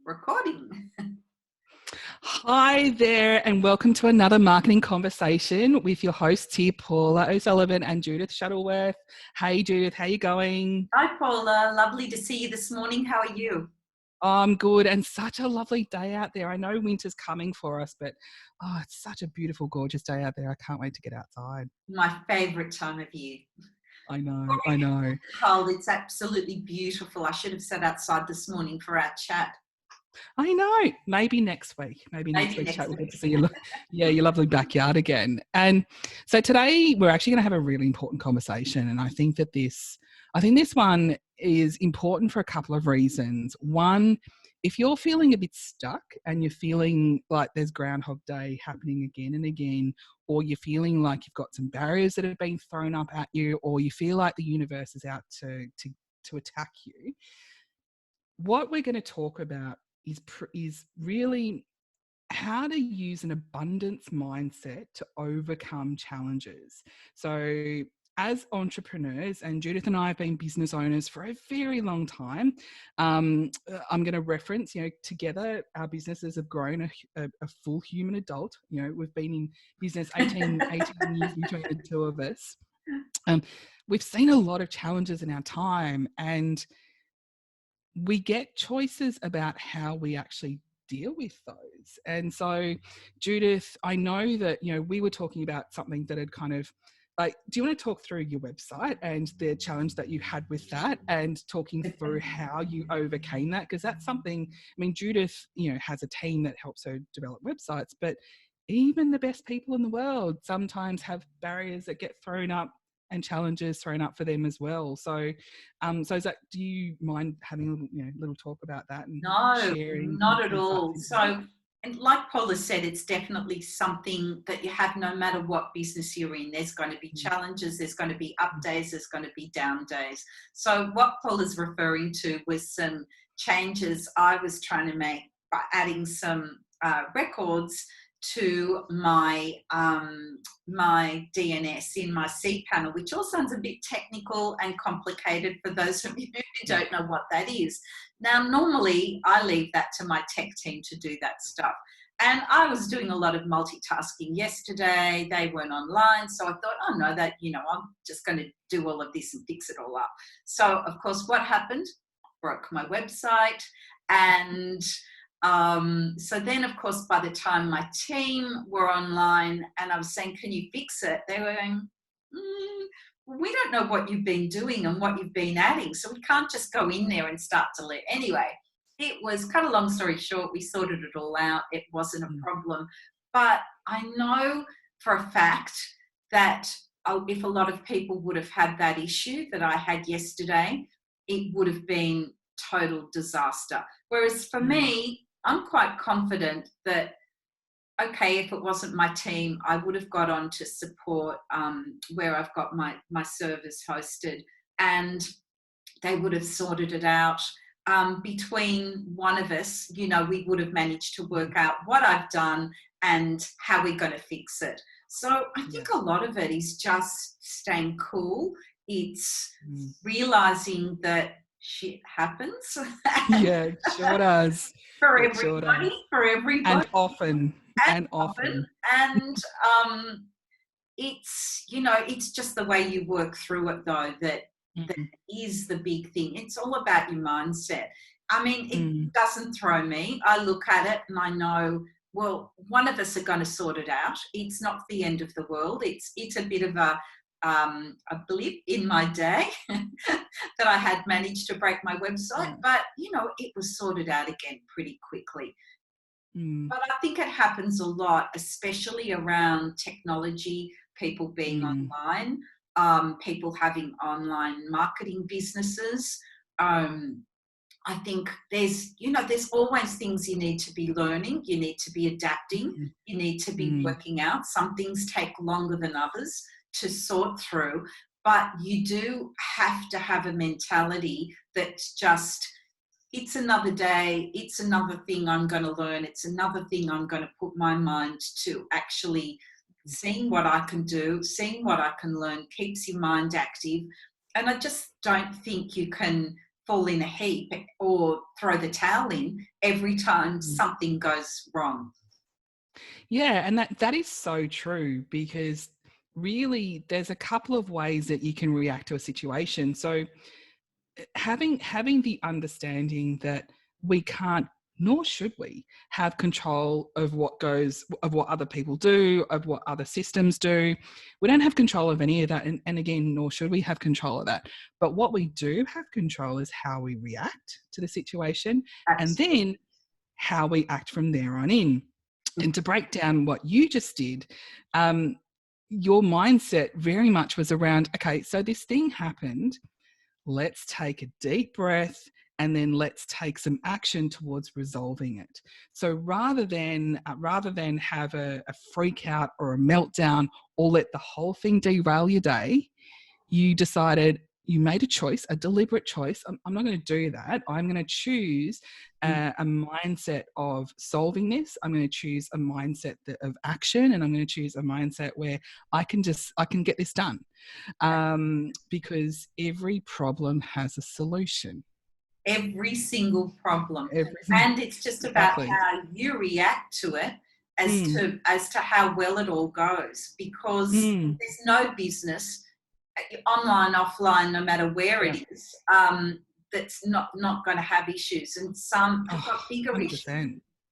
recording. Hi there, and welcome to another marketing conversation with your hosts here, Paula O'Sullivan and Judith Shuttleworth. Hey Judith, how you going? Hi Paula, lovely to see you this morning. How are you? I'm good, and such a lovely day out there. I know winter's coming for us, but it's such a beautiful, gorgeous day out there. I can't wait to get outside. My favourite time of year. I know. Cold, it's absolutely beautiful. I should have sat outside this morning for our chat. I know. Maybe next week. Maybe next week we'll get to see your lovely backyard again. And so today we're actually going to have a really important conversation, and I think this one is important for a couple of reasons. One, if you're feeling a bit stuck and you're feeling like there's Groundhog Day happening again and again, or you're feeling like you've got some barriers that have been thrown up at you, or you feel like the universe is out to attack you, what we're going to talk about is really how to use an abundance mindset to overcome challenges. So as entrepreneurs, and Judith and I have been business owners for a very long time, I'm going to reference, together our businesses have grown a full human adult. We've been in business 18 years between the two of us. We've seen a lot of challenges in our time, and we get choices about how we actually deal with those. And so, Judith, I know that, we were talking about something that had kind of do you want to talk through your website and the challenge that you had with that, and talking through how you overcame that? Because that's something, Judith, has a team that helps her develop websites, but even the best people in the world sometimes have barriers that get thrown up and challenges thrown up for them as well. So, do you mind having a little talk about that and sharing? No, not at all. So, and like Paula said, it's definitely something that you have no matter what business you're in. There's going to be challenges, there's going to be up days, there's going to be down days. So what Paula's referring to was some changes I was trying to make by adding some records to my my DNS in my cPanel, which all sounds a bit technical and complicated for those of you who don't know what that is. Now, normally I leave that to my tech team to do that stuff. And I was doing a lot of multitasking yesterday. They weren't online. So I thought, oh no, I'm just going to do all of this and fix it all up. So of course, what happened? Broke my website. And so then, of course, by the time my team were online and I was saying, can you fix it? They were going, we don't know what you've been doing and what you've been adding, so we can't just go in there and start to let. Anyway, it was, cut a long story short, we sorted it all out. It wasn't a problem. But I know for a fact that if a lot of people would have had that issue that I had yesterday, it would have been total disaster. Whereas for me, I'm quite confident that, okay, if it wasn't my team, I would have got on to support where I've got my servers hosted, and they would have sorted it out. Between one of us, we would have managed to work out what I've done and how we're going to fix it. So I think a lot of it is just staying cool. It's realizing that shit happens. Yeah, it sure does. For everybody. And often. And it's just the way you work through it, though, that is the big thing. It's all about your mindset. It doesn't throw me. I look at it and I know, well, one of us are going to sort it out. It's not the end of the world. It's a bit of a blip in my day that I had managed to break my website, but it was sorted out again pretty quickly. But I think it happens a lot, especially around technology, people being online, people having online marketing businesses. I think there's always things you need to be learning, you need to be adapting, you need to be working out. Some things take longer than others to sort through, but you do have to have a mentality that's just, it's another day, it's another thing I'm going to learn, it's another thing I'm going to put my mind to actually seeing what I can do, seeing what I can learn, keeps your mind active. And I just don't think you can fall in a heap or throw the towel in every time something goes wrong. Yeah, and that is so true, because really there's a couple of ways that you can react to a situation. So having the understanding that we can't, nor should we, have control of what other people do, of what other systems do. We don't have control of any of that, and again, nor should we have control of that. But what we do have control is how we react to the situation, and Absolutely. then how we act from there on in. And to break down what you just did, your mindset very much was around, okay, so this thing happened. Let's take a deep breath, and then let's take some action towards resolving it. So rather than have a freak out or a meltdown, or let the whole thing derail your day, you made a choice, a deliberate choice. I'm not going to do that. I'm going to choose a mindset of solving this. I'm going to choose a mindset of action, and I'm going to choose a mindset where I can get this done. Because every problem has a solution. Every single problem. Everything. And it's just about Exactly. how you react to it as to how well it all goes, because there's no business, online, offline, no matter where it is, that's not going to have issues, and some have got bigger 100%. issues.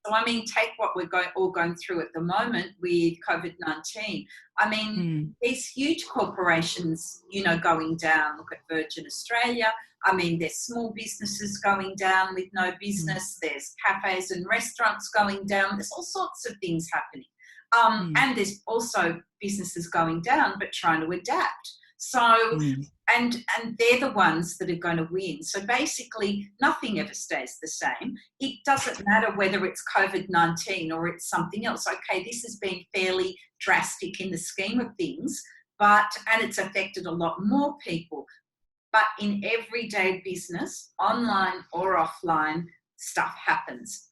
So, I mean, take what we're all going through at the moment with COVID-19. I mean, there's huge corporations, going down. Look at Virgin Australia. I mean, there's small businesses going down with no business. There's cafes and restaurants going down. There's all sorts of things happening. And there's also businesses going down but trying to adapt. So, and they're the ones that are going to win. So basically, nothing ever stays the same. It doesn't matter whether it's COVID-19 or it's something else. Okay, this has been fairly drastic in the scheme of things, and it's affected a lot more people. But in everyday business, online or offline, stuff happens.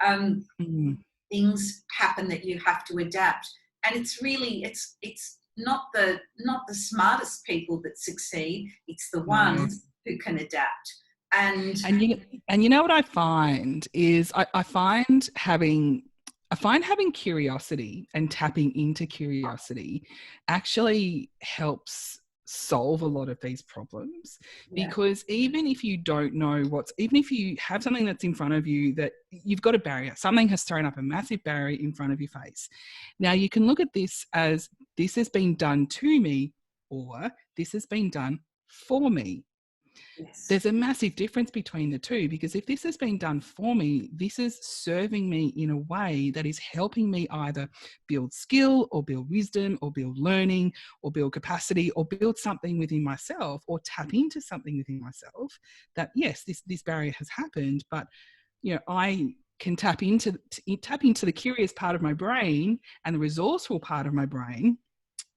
Things happen that you have to adapt. And it's really, it's not the smartest people that succeed. It's the ones who can adapt. And you know what I find is I find having curiosity and tapping into curiosity actually helps solve a lot of these problems. Because even if you don't know even if you have something that's in front of you, that you've got a barrier, something has thrown up a massive barrier in front of your face. Now you can look at this as, this has been done to me, or this has been done for me. yes. There's a massive difference between the two, because if this has been done for me, this is serving me in a way that is helping me either build skill or build wisdom or build learning or build capacity or build something within myself, or tap into something within myself that, yes, this barrier has happened, but I can tap into the curious part of my brain and the resourceful part of my brain,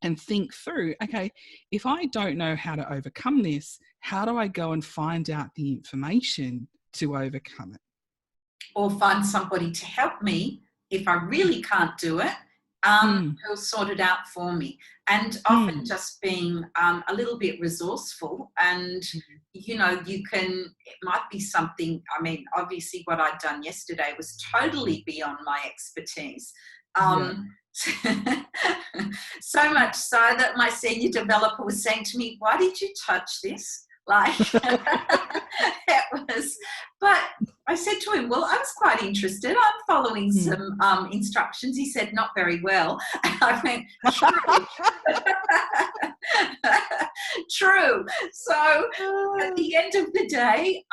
and think through, okay, if I don't know how to overcome this, how do I go and find out the information to overcome it? Or find somebody to help me if I really can't do it, who'll sort it out for me. And often just being a little bit resourceful, and, it might be something, I mean, obviously what I'd done yesterday was totally beyond my expertise. So much so that my senior developer was saying to me, "Why did you touch this?" Like, it was, but I said to him, "Well, I was quite interested. I'm following some instructions." He said, "Not very well." And I went, True. So at the end of the day,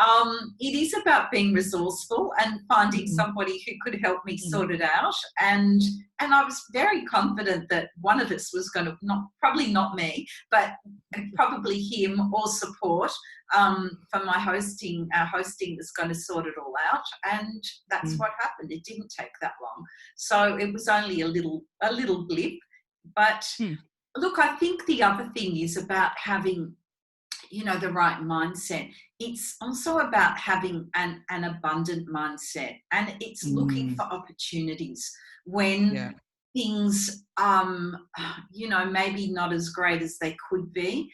it is about being resourceful and finding somebody who could help me sort it out. And I was very confident that one of us was going to, probably not me, but probably him, or support for my hosting. Our hosting was going to sort it all out, and that's what happened. It didn't take that long, so it was only a little blip. But look, I think the other thing is about having, the right mindset. It's also about having an abundant mindset, and it's looking for opportunities when things, maybe not as great as they could be.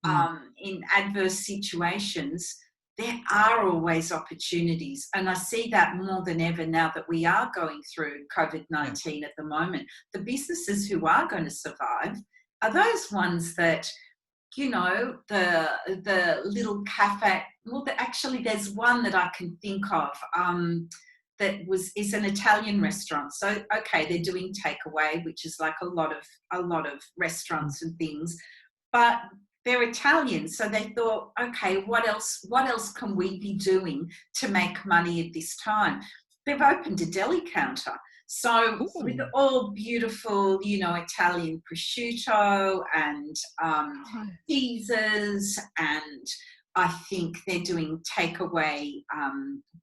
In adverse situations, there are always opportunities. And I see that more than ever now that we are going through COVID-19 at the moment. The businesses who are going to survive are those ones that, the little cafe. Well, actually, there's one that I can think of is an Italian restaurant. So, okay, they're doing takeaway, which is like a lot of restaurants and things, but they're Italian, so they thought, okay, what else can we be doing to make money at this time? They've opened a deli counter. So with all beautiful, Italian prosciutto and cheeses, and I think they're doing takeaway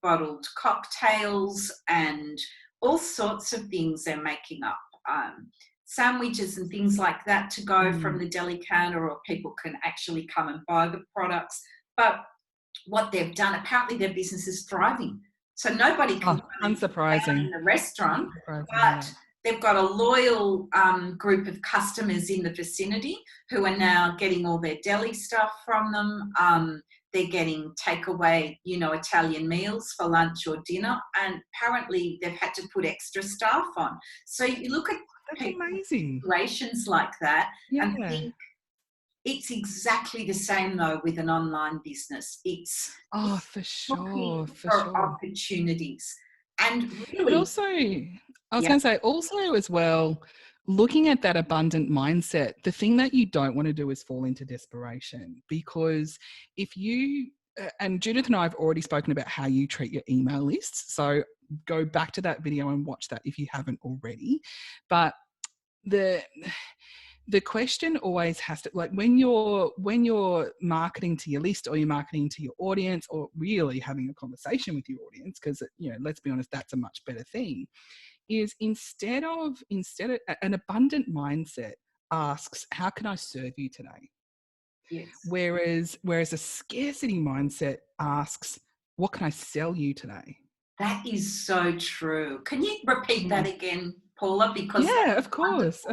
bottled cocktails and all sorts of things they're making up. Sandwiches and things like that to go from the deli counter, or people can actually come and buy the products. But what they've done, apparently their business is thriving. So nobody can unsurprising in the restaurant, but they've got a loyal group of customers in the vicinity who are now getting all their deli stuff from them. They're getting takeaway, Italian meals for lunch or dinner, and apparently they've had to put extra staff on. So you look at amazing situations like that and think it's exactly the same though with an online business. It's for sure opportunities. And really, but also I was going to say also as well, looking at that abundant mindset, the thing that you don't want to do is fall into desperation, because if you and Judith and I have already spoken about how you treat your email lists, so go back to that video and watch that if you haven't already. But the question always has to, like, when you're marketing to your list, or you're marketing to your audience, or really having a conversation with your audience, because let's be honest, that's a much better thing, is instead of an abundant mindset asks, how can I serve you today? Yes. Whereas a scarcity mindset asks, what can I sell you today? That is so true. Can you repeat that again, Paula? Because of course.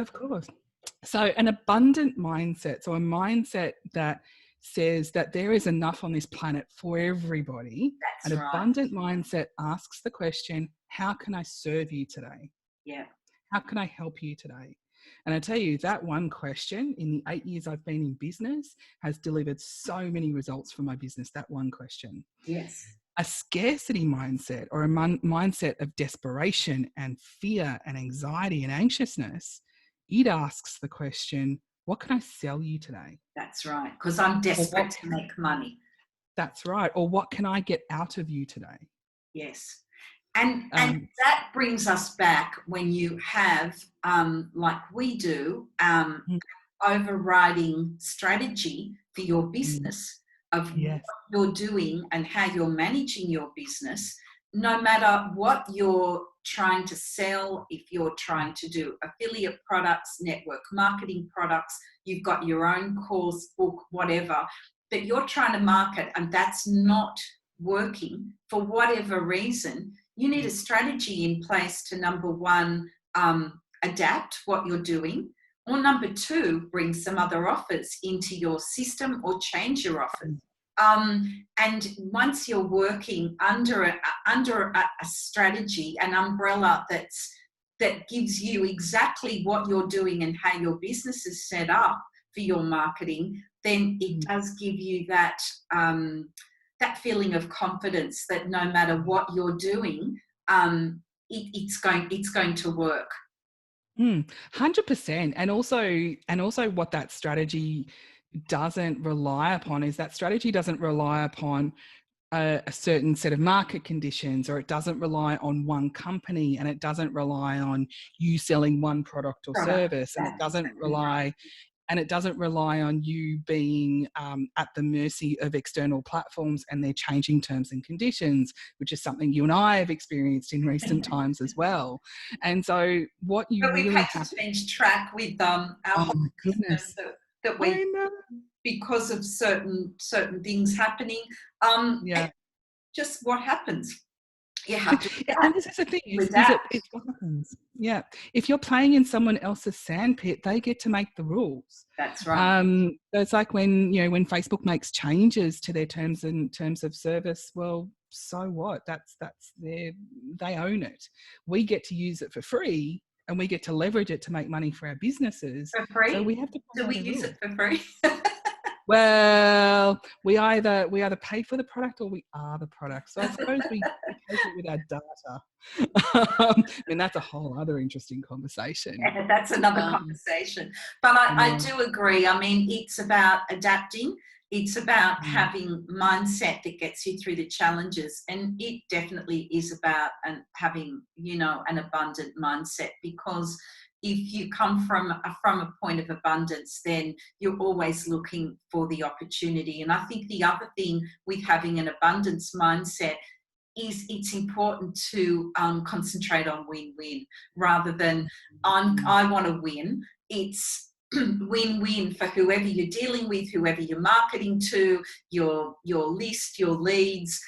So an abundant mindset, so a mindset that says that there is enough on this planet for everybody. That's an abundant mindset asks the question, how can I serve you today? Yeah. How can I help you today? And I tell you, that one question in the 8 years I've been in business has delivered so many results for my business, that one question. Yes. A scarcity mindset, or a mindset of desperation and fear and anxiety and anxiousness, it asks the question, what can I sell you today? That's right, because I'm desperate to make money. That's right. Or what can I get out of you today? Yes. And that brings us back when you have, like we do, overriding strategy for your business of what you're doing and how you're managing your business, no matter what you're trying to sell. If you're trying to do affiliate products, network marketing products, you've got your own course, book, whatever, that you're trying to market and that's not working for whatever reason, you need a strategy in place to, number one, adapt what you're doing, or number two, bring some other offers into your system or change your offers. And once you're working under a strategy, an umbrella that gives you exactly what you're doing and how your business is set up for your marketing, then it does give you that that feeling of confidence that no matter what you're doing, it's going to work. 100%. And also what that strategy doesn't rely upon is that strategy doesn't rely upon a certain set of market conditions, or it doesn't rely on one company, and it doesn't rely on you selling one product or service, and it doesn't rely on you being at the mercy of external platforms and their changing terms and conditions, which is something you and I have experienced in recent times as well. And so what you really have to change track with our goodness. That we, because of certain things happening. Just what happens. You have to And adapt. this is the thing, is it's what happens. Yeah. If you're playing in someone else's sandpit, they get to make the rules. That's right. So it's like when, when Facebook makes changes to their terms of service, well, so what? That's they own it. We get to use it for free, and we get to leverage it to make money for our businesses. For free? So we have to Do follow we the use rules. it for free? Well, we either pay for the product or we are the product. So I suppose we pay for it with our data. And that's a whole other interesting conversation. Yeah, that's another conversation. But I do agree. I mean, it's about adapting. It's about having mindset that gets you through the challenges. And it definitely is about having, an abundant mindset, because if you come from a point of abundance, then you're always looking for the opportunity. And I think the other thing with having an abundance mindset is it's important to concentrate on win-win rather than I want to win. It's win-win for whoever you're dealing with, whoever you're marketing to, your list, your leads,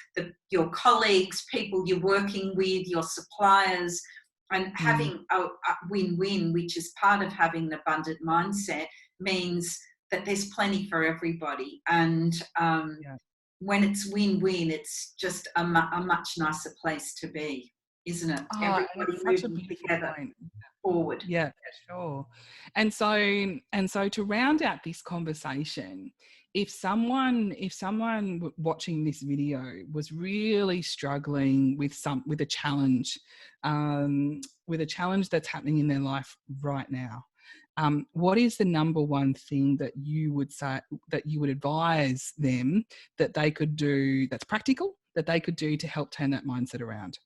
your colleagues, people you're working with, your suppliers. And having a win-win, which is part of having an abundant mindset, means that there's plenty for everybody. And when it's win-win, it's just a much nicer place to be, isn't it? Everybody moving together forward. Yeah, for sure. And so to round out this conversation, if someone watching this video was really struggling with a challenge, that's happening in their life right now, what is the number one thing that you would say, that you would advise them that they could do, that's practical, that they could do to help turn that mindset around?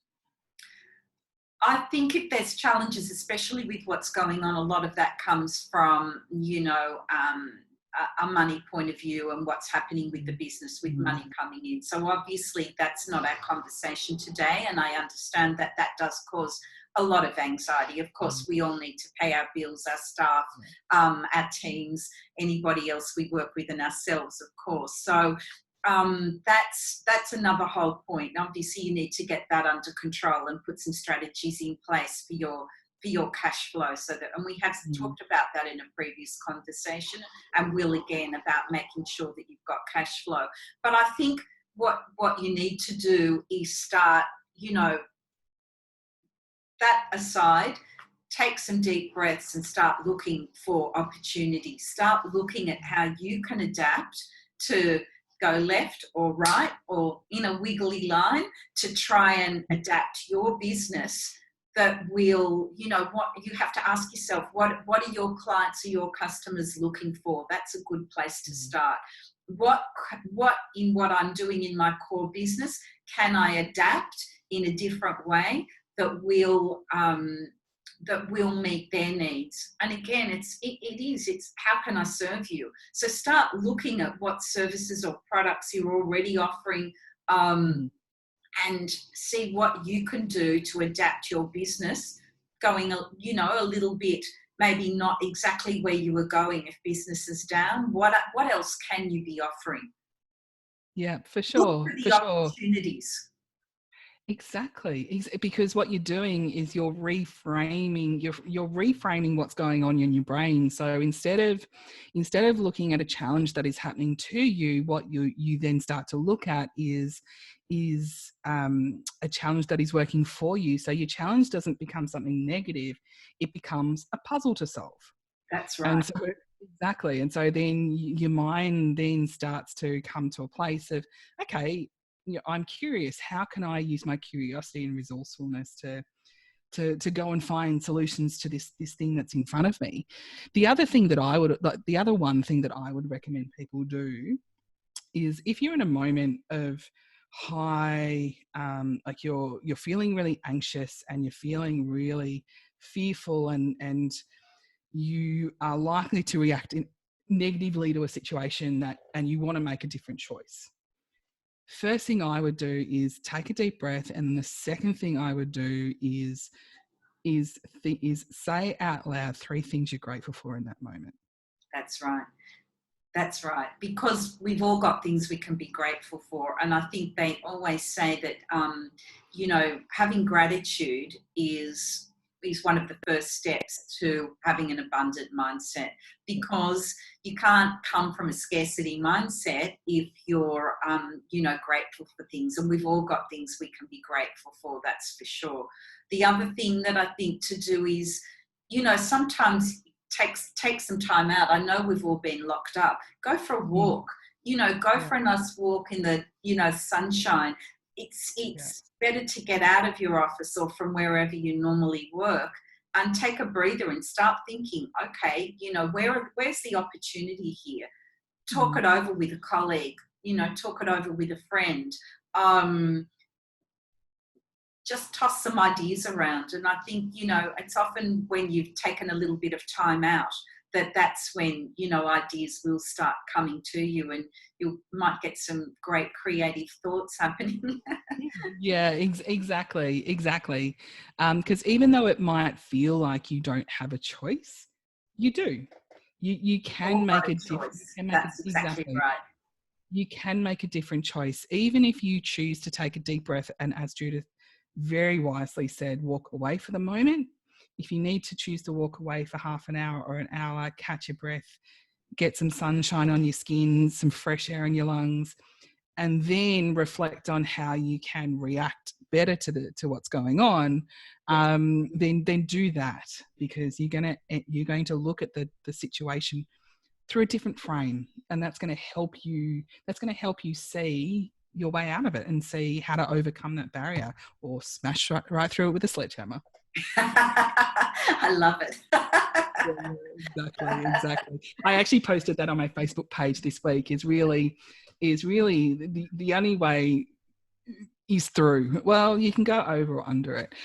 I think if there's challenges, especially with what's going on, a lot of that comes from, a money point of view and what's happening with the business, with money coming in. So obviously that's not our conversation today. And I understand that that does cause a lot of anxiety. Of course, we all need to pay our bills, our staff, our teams, anybody else we work with, and ourselves, of course. So that's another whole point. Obviously, you need to get that under control and put some strategies in place for your cash flow. So that, and we have talked about that in a previous conversation, and will again, about making sure that you've got cash flow. But I think what you need to do is start, that aside, take some deep breaths and start looking for opportunities. Start looking at how you can adapt to go left or right or in a wiggly line to try and adapt your business that will, what you have to ask yourself, what are your clients or your customers looking for? That's a good place to start. What in what I'm doing in my core business can I adapt in a different way that will meet their needs? And again, it's how can I serve you? So start looking at what services or products you're already offering, and see what you can do to adapt your business, going a little bit, maybe not exactly where you were going if business is down. What else can you be offering? Yeah, for sure. Look for the opportunities. Exactly, because what you're doing is you're reframing what's going on in your brain. So instead of looking at a challenge that is happening to you, what you then start to look at is a challenge that is working for you. So your challenge doesn't become something negative; it becomes a puzzle to solve. That's right. And so, exactly. And so then your mind then starts to come to a place of, okay, I'm curious. How can I use my curiosity and resourcefulness to go and find solutions to this thing that's in front of me? The other one thing that I would recommend people do is, if you're in a moment of high, like you're feeling really anxious and you're feeling really fearful, and you are likely to react negatively to a situation and you want to make a different choice. First thing I would do is take a deep breath, and the second thing I would do is say out loud 3 things you're grateful for in that moment. That's right. That's right, because we've all got things we can be grateful for. And I think they always say that, having gratitude is one of the first steps to having an abundant mindset, because you can't come from a scarcity mindset if you're, grateful for things. And we've all got things we can be grateful for, that's for sure. The other thing that I think to do is, sometimes take some time out. I know we've all been locked up. Go for a walk. Go for a nice walk in the, sunshine. It's better to get out of your office or from wherever you normally work and take a breather and start thinking, okay, where's the opportunity here? Talk it over with a colleague, talk it over with a friend. Just toss some ideas around. And I think, it's often when you've taken a little bit of time out that's when, ideas will start coming to you, and you might get some great creative thoughts happening. Yeah, exactly. Because even though it might feel like you don't have a choice, you do. You can make a difference. That's exactly right. You can make a different choice, even if you choose to take a deep breath and, as Judith very wisely said, walk away for the moment. If you need to choose to walk away for half an hour or an hour, catch your breath, get some sunshine on your skin, some fresh air in your lungs, and then reflect on how you can react better to what's going on, then do that, because you're going to look at the situation through a different frame, and that's going to help you see your way out of it and see how to overcome that barrier, or smash right through it with a sledgehammer. I love it. Yeah, exactly. I actually posted that on my Facebook page this week. Is really the only way is through. Well, you can go over or under it.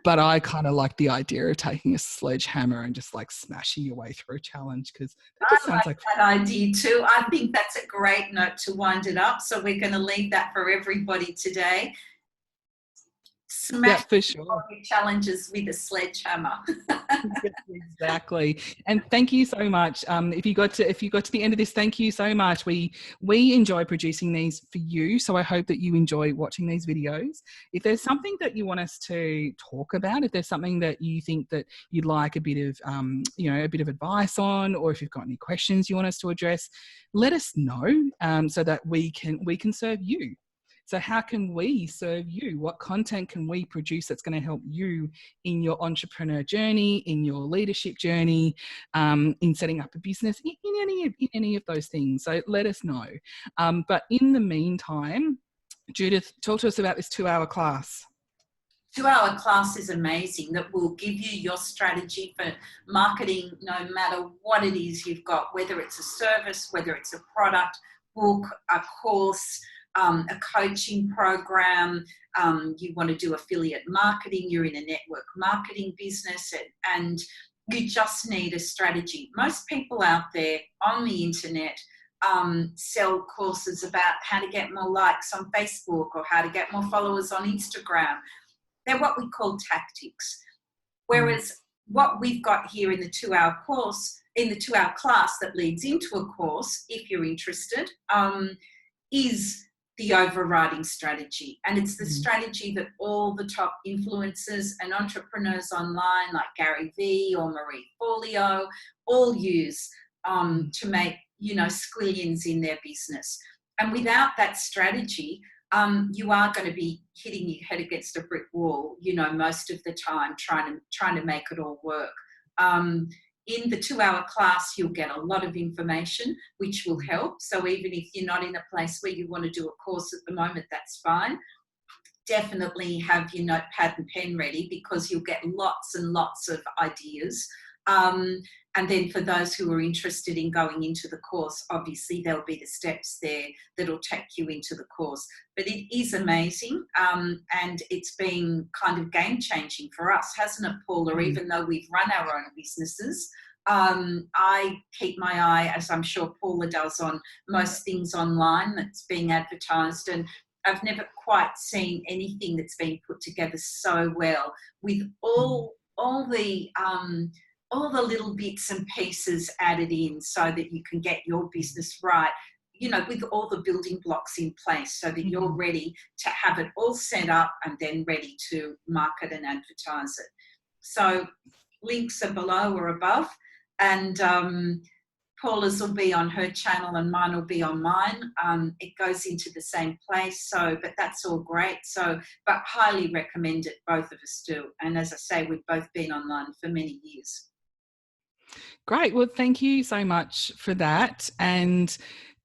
But I kind of like the idea of taking a sledgehammer and just like smashing your way through a challenge, because that just sounds like that idea too. I think that's a great note to wind it up. So we're going to leave that for everybody today. Smash for sure. your challenges with a sledgehammer. Exactly. And thank you so much. If you got to the end of this, thank you so much. We enjoy producing these for you, so I hope that you enjoy watching these videos. If there's something that you want us to talk about, if there's something that you think that you'd like a bit of a bit of advice on, or if you've got any questions you want us to address, let us know, so that we can serve you. So how can we serve you? What content can we produce that's going to help you in your entrepreneur journey, in your leadership journey, in setting up a business, in any of those things? So let us know. But in the meantime, Judith, talk to us about this 2-hour class. 2-hour class is amazing. That will give you your strategy for marketing, no matter what it is you've got, whether it's a service, whether it's a product, book, a course, a coaching program, you want to do affiliate marketing, you're in a network marketing business, and you just need a strategy. Most people out there on the internet sell courses about how to get more likes on Facebook or how to get more followers on Instagram. They're what we call tactics. Whereas what we've got here in the 2-hour course, in the 2-hour class that leads into a course, if you're interested, is the overriding strategy. And it's the strategy that all the top influencers and entrepreneurs online, like Gary Vee or Marie Forleo, all use to make, squillions in their business. And without that strategy, you are going to be hitting your head against a brick wall, most of the time, trying to make it all work. In the 2-hour class, you'll get a lot of information, which will help. So even if you're not in a place where you want to do a course at the moment, that's fine. Definitely have your notepad and pen ready, because you'll get lots and lots of ideas. And then for those who are interested in going into the course, obviously there'll be the steps there that'll take you into the course. But it is amazing, and it's been kind of game-changing for us, hasn't it, Paula? Even though we've run our own businesses, I keep my eye, as I'm sure Paula does, on most things online that's being advertised, and I've never quite seen anything that's been put together so well, with all the all the little bits and pieces added in so that you can get your business right, you know, with all the building blocks in place so that you're ready to have it all set up and then ready to market and advertise it. So links are below or above, and Paula's will be on her channel and mine will be on mine. It goes into the same place, so, but that's all great. So, but highly recommend it, both of us do. And as I say, we've both been online for many years. Great. Well, thank you so much for that. And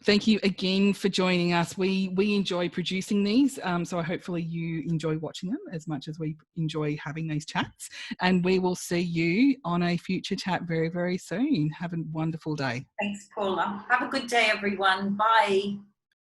thank you again for joining us. We enjoy producing these, so hopefully you enjoy watching them as much as we enjoy having these chats. And we will see you on a future chat very, very soon. Have a wonderful day. Thanks, Paula. Have a good day, everyone. Bye.